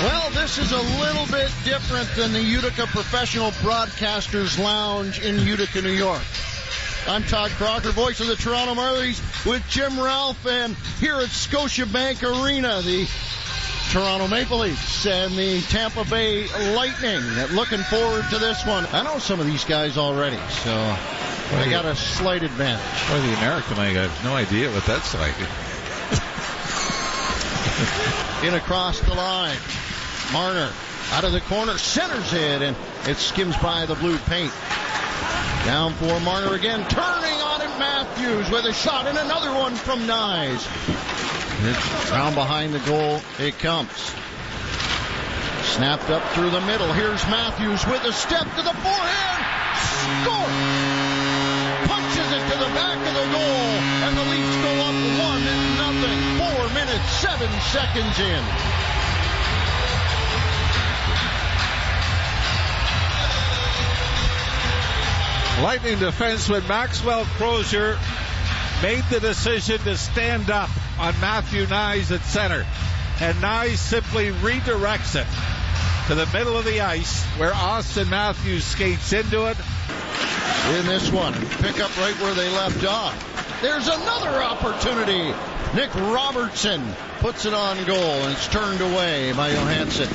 Well, this is a little bit different than the Utica Professional Broadcasters Lounge in Utica, New York. I'm Todd Crocker, voice of the Toronto Marlies, with Jim Ralph, and here at Scotiabank Arena, the Toronto Maple Leafs and the Tampa Bay Lightning. Looking forward to this one. I know some of these guys already, so I got a slight advantage. Well, the American league, I have no idea what that's like. In across the line. Marner out of the corner, centers it, and it skims by the blue paint. Down for Marner again, turning on it, Matthews with a shot, and another one from Nyes. It's round behind the goal it comes. Snapped up through the middle. Here's Matthews with a step to the forehand. Score! Punches it to the back of the goal, and the Leafs go up 1-0. 4 minutes, 7 seconds in. Lightning defenseman Maxwell Crozier made the decision to stand up on Matthew Nyes at center. And Nyes simply redirects it to the middle of the ice where Austin Matthews skates into it. In this one, pick up right where they left off. There's another opportunity. Nick Robertson puts it on goal, and it's turned away by Johansson.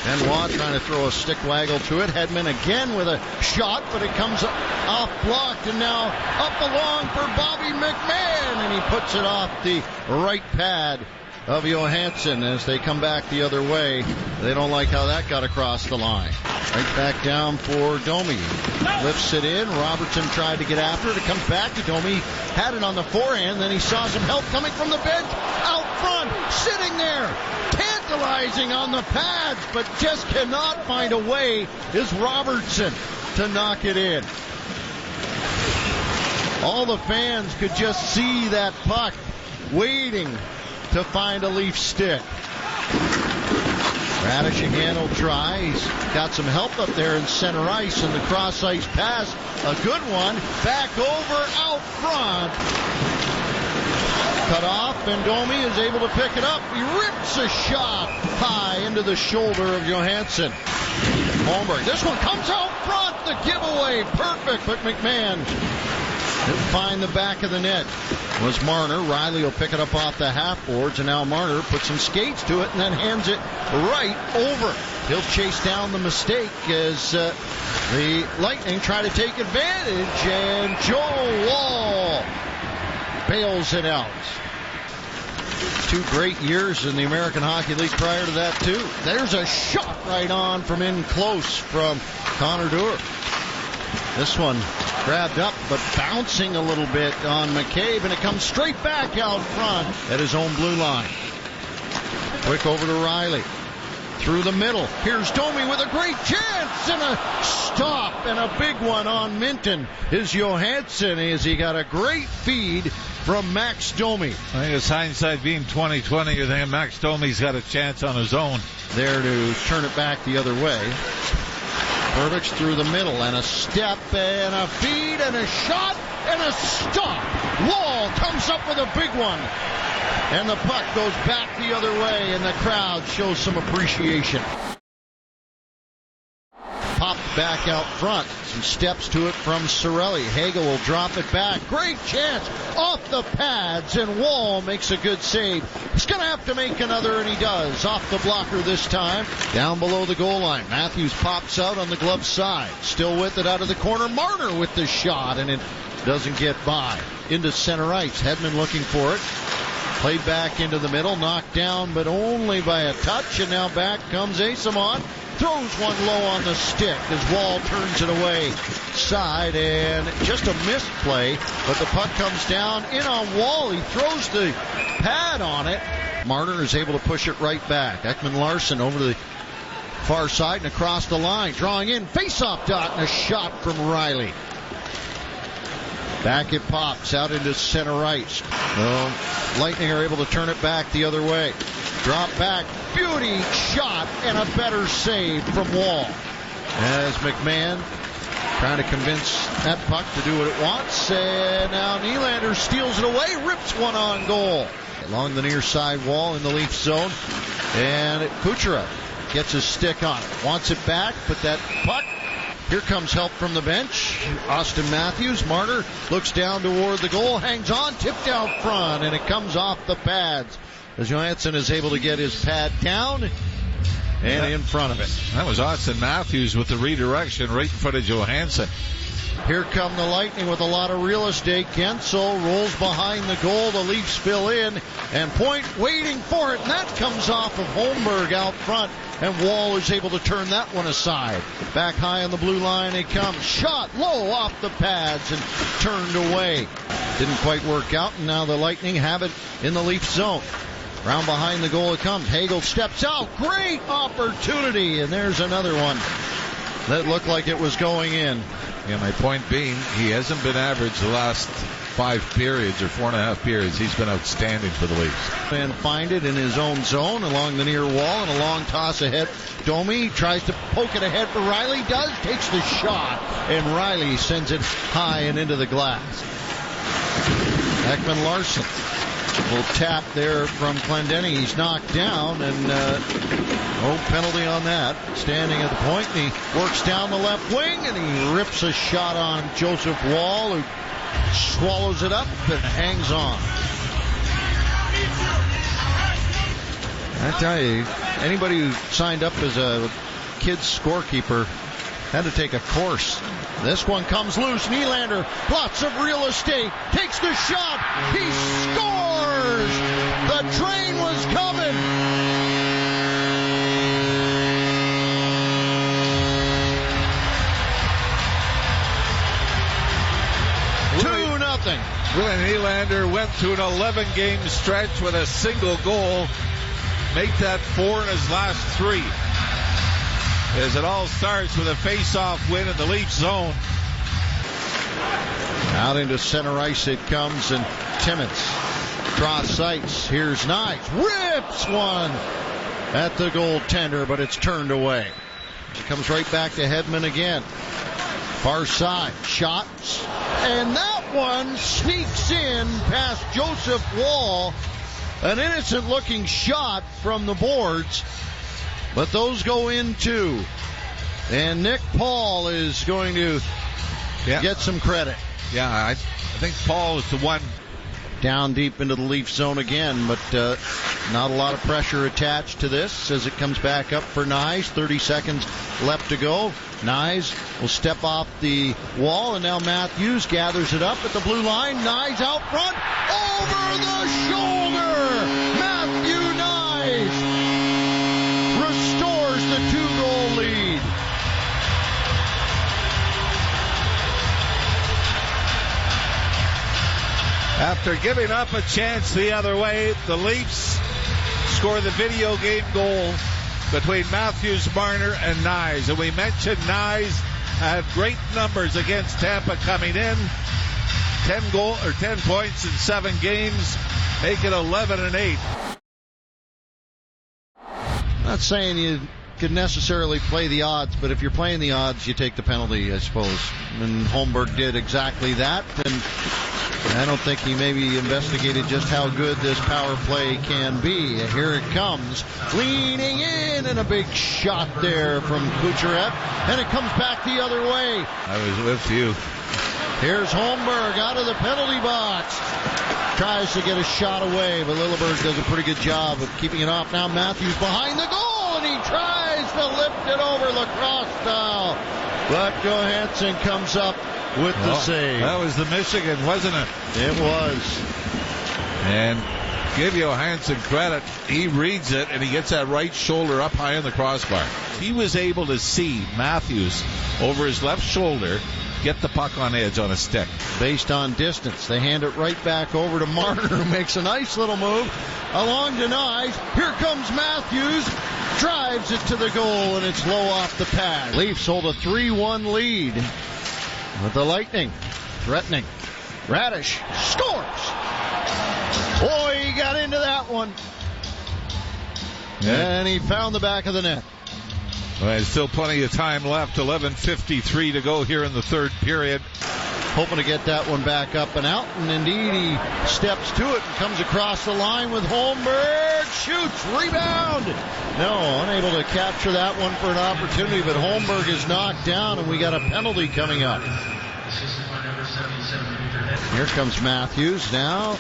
And Watt trying to throw a stick waggle to it. Hedman again with a shot, but it comes off blocked, and now up along for Bobby McMahon, and he puts it off the right pad of Johansson as they come back the other way. They don't like how that got across the line. Right back down for Domi. Lifts it in. Robertson tried to get after it. It comes back to Domi. Had it on the forehand. Then he saw some help coming from the bench. Out front. Sitting there. Tantalizing on the pads, but just cannot find a way is Robertson to knock it in. All the fans could just see that puck waiting to find a Leaf stick. Radish again will try. He's got some help up there in center ice, and the cross ice pass, a good one, back over out front. Cut off, and Domi is able to pick it up. He rips a shot high into the shoulder of Johansson. Holmberg, this one comes out front, the giveaway, perfect, but McMahon didn't find the back of the net. Was Marner. Riley will pick it up off the half boards, and now Marner puts some skates to it and then hands it right over. He'll chase down the mistake as the Lightning try to take advantage, and Joe Wall bails it out. 2 great years in the American Hockey League prior to that, too. There's a shot right on from in close from Connor Dewar. This one grabbed up, but bouncing a little bit on McCabe, and it comes straight back out front at his own blue line. Quick over to Riley. Through the middle. Here's Domi with a great chance, and a stop, and a big one on Minton is Johansson, as he got a great feed from Max Domi. I think it's hindsight being 20/20. You think Max Domi's got a chance on his own. There to turn it back the other way. Burbix through the middle, and a step, and a feed, and a shot, and a stop. Wall comes up with a big one. And the puck goes back the other way, and the crowd shows some appreciation. Popped back out front. Some steps to it from Cirelli. Hagel will drop it back. Great chance off the pads, and Wall makes a good save. He's going to have to make another, and he does. Off the blocker this time. Down below the goal line. Matthews pops out on the glove side. Still with it out of the corner. Marner with the shot, and it doesn't get by. Into center ice. Hedman looking for it. Played back into the middle, knocked down, but only by a touch, and now back comes Asamon. Throws one low on the stick as Wall turns it away side, and just a missed play, but the puck comes down in on Wall. He throws the pad on it. Marner is able to push it right back. Ekman-Larsson over to the far side and across the line, drawing in, face-off dot, and a shot from Riley. Back it pops out into center ice. Well, Lightning are able to turn it back the other way. Drop back, beauty shot, and a better save from Wall. As McMahon trying to convince that puck to do what it wants, and now Nylander steals it away, rips one on goal. Along the near side wall in the Leaf zone, and Kucherov gets his stick on it. Wants it back, but that puck. Here comes help from the bench. Austin Matthews. Marner looks down toward the goal, hangs on, tipped out front, and it comes off the pads as Johansson is able to get his pad down and in front of it. That was Austin Matthews with the redirection right in front of Johansson. Here come the Lightning with a lot of real estate. Gensel rolls behind the goal. The Leafs fill in, and Point waiting for it, and that comes off of Holmberg out front, and Wall is able to turn that one aside. Back high on the blue line it comes. Shot low off the pads and turned away. Didn't quite work out, and now the Lightning have it in the Leafs zone. Round behind the goal it comes. Hagel steps out. Great opportunity, and there's another one that looked like it was going in. Yeah, my point being, he hasn't been average the last 5 periods or 4.5 periods. He's been outstanding for the Leafs. And find it in his own zone along the near wall, and a long toss ahead. Domi tries to poke it ahead for Riley. Does, takes the shot, and Riley sends it high and into the glass. Ekman Larson. Little tap there from Clendenny. He's knocked down, and no penalty on that. Standing at the point, and he works down the left wing, and he rips a shot on Joseph Wall, who swallows it up and hangs on. I tell you, anybody who signed up as a kid's scorekeeper had to take a course. This one comes loose. Nylander, lots of real estate, takes the shot. He scores! The train was coming. William Nylander went through an 11-game stretch with a single goal. Make that 4 in his last 3. As it all starts with a face-off win in the Leafs zone. Out into center ice it comes, and Timmins cross sights. Here's Knight, rips one at the goaltender, but it's turned away. It comes right back to Hedman again. Far side, shots, and that one sneaks in past Joseph Wall. An innocent-looking shot from the boards, but those go in too. And Nick Paul is going to get some credit. Yeah, I think Paul is the one. Down deep into the Leaf zone again, but not a lot of pressure attached to this as it comes back up for Nyes. 30 seconds left to go. Nyes will step off the wall, and now Matthews gathers it up at the blue line. Nyes out front, over the shoulder. Matthew Nyes restores the 2-goal lead. After giving up a chance the other way, the Leafs score the video game goal between Matthews, Marner, and Nyes. And we mentioned Nyes had great numbers against Tampa coming in. 10 points in 7 games, make it 11-8. Not saying you could necessarily play the odds, but if you're playing the odds, you take the penalty, I suppose. And Holmberg did exactly that, and I don't think he maybe investigated just how good this power play can be. Here it comes, leaning in, and a big shot there from Kucherov, and it comes back the other way. I was with you. Here's Holmberg out of the penalty box. Tries to get a shot away, but Lilleberg does a pretty good job of keeping it off. Now Matthews behind the goal, and he tries to lift it over lacrosse style. But Johansson comes up with the save. That was the Michigan, wasn't it? It was. And give Johansson credit. He reads it, and he gets that right shoulder up high on the crossbar. He was able to see Matthews over his left shoulder get the puck on edge on a stick. Based on distance, they hand it right back over to Marner, who makes a nice little move along to Nyes. Here comes Matthews, drives it to the goal, and it's low off the pad. Leafs hold a 3-1 lead with the Lightning threatening. Radish scores. Boy, he got into that one. And he found the back of the net. Well, there's still plenty of time left. 11:53 to go here in the third period. hoping to get that one back up and out, and indeed he steps to it and comes across the line with Holmberg, shoots, rebound. No, unable to capture that one for an opportunity, but Holmberg is knocked down, and we got a penalty coming up. Here comes Matthews now.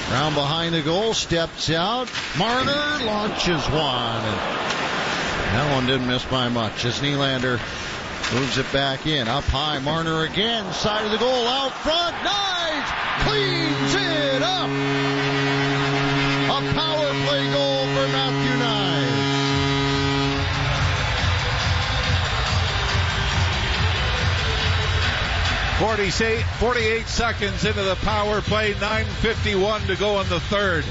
Round behind the goal, steps out. Marner launches one. And that one didn't miss by much as Nylander moves it back in. Up high, Marner again. Side of the goal, out front. Knies cleans it up. A power play goal for Matthew Knies. 48 seconds into the power play, 9:51 to go in the third.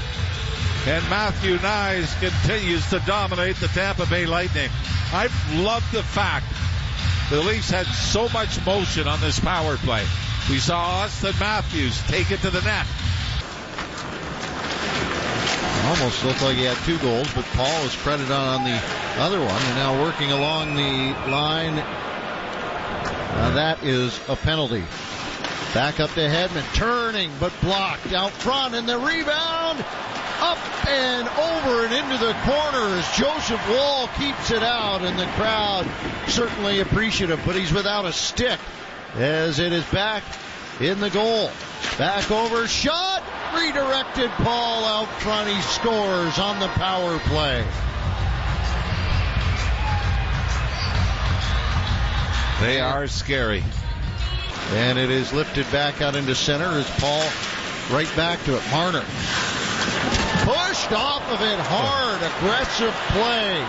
And Matthew Knies continues to dominate the Tampa Bay Lightning. I've loved the fact the Leafs had so much motion on this power play. We saw Austin Matthews take it to the net. Almost looked like he had 2 goals, but Paul was credited on the other one. And now working along the line. That is a penalty. Back up to Hedman, turning but blocked out front, and the rebound up and over and into the corner as Joseph Woll keeps it out, and the crowd certainly appreciative, but he's without a stick as it is back in the goal. Back over, shot, redirected, Paul out front, he scores on the power play. They are scary. And it is lifted back out into center as Paul right back to it. Marner pushed off of it hard. Aggressive play.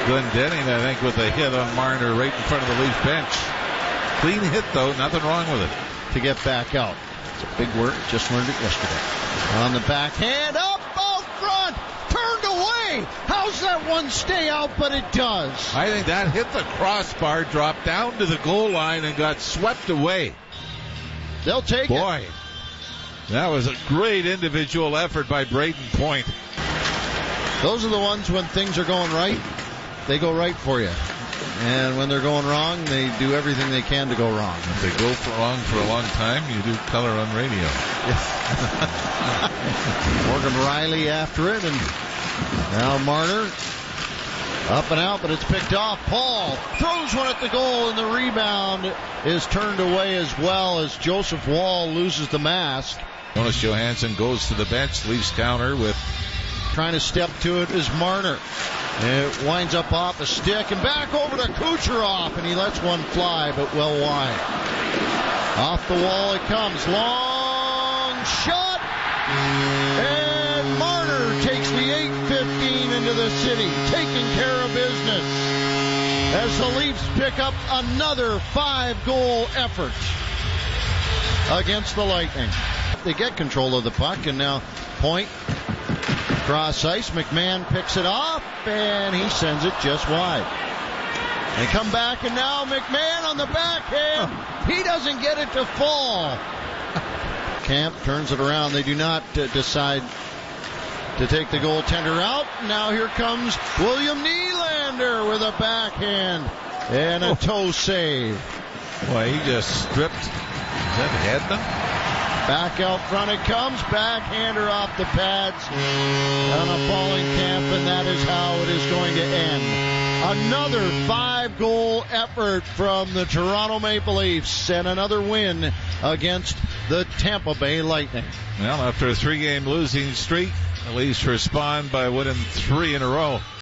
Glendening, I think, with a hit on Marner right in front of the Leaf bench. Clean hit, though. Nothing wrong with it. To get back out. It's a big word. Just learned it yesterday. On the backhand, up out front. Turned away. How's that one stay out? But it does. I think that hit the crossbar, dropped down to the goal line, and got swept away. They'll take it. Boy, that was a great individual effort by Brayden Point. Those are the ones when things are going right, they go right for you. And when they're going wrong, they do everything they can to go wrong. If they go wrong for a long time, you do color on radio. Morgan Riley after it, and now Marner up and out, but it's picked off. Paul throws one at the goal, and the rebound is turned away as well as Joseph Woll loses the mask. Jonas Johansson goes to the bench. Leafs counter with trying to step to it is Marner. It winds up off a stick and back over to Kucherov, and he lets one fly, but well wide. Off the wall it comes. Long shot. And Marner takes the 8:15 into the city, taking care of business as the Leafs pick up another 5-goal effort against the Lightning. They get control of the puck, and now Point cross ice. McMahon picks it off, and he sends it just wide. They come back, and now McMahon on the backhand. He doesn't get it to fall. Camp turns it around. They do not decide to take the goaltender out. Now here comes William Nylander with a backhand and a toe save. Boy, he just stripped. Is that Hedman? Back out front it comes. Backhander off the pads on a falling Camp, and that is how it is going to end. Another 5-goal effort from the Toronto Maple Leafs and another win against the Tampa Bay Lightning. Well, after a 3-game losing streak, the Leafs respond by winning 3 in a row.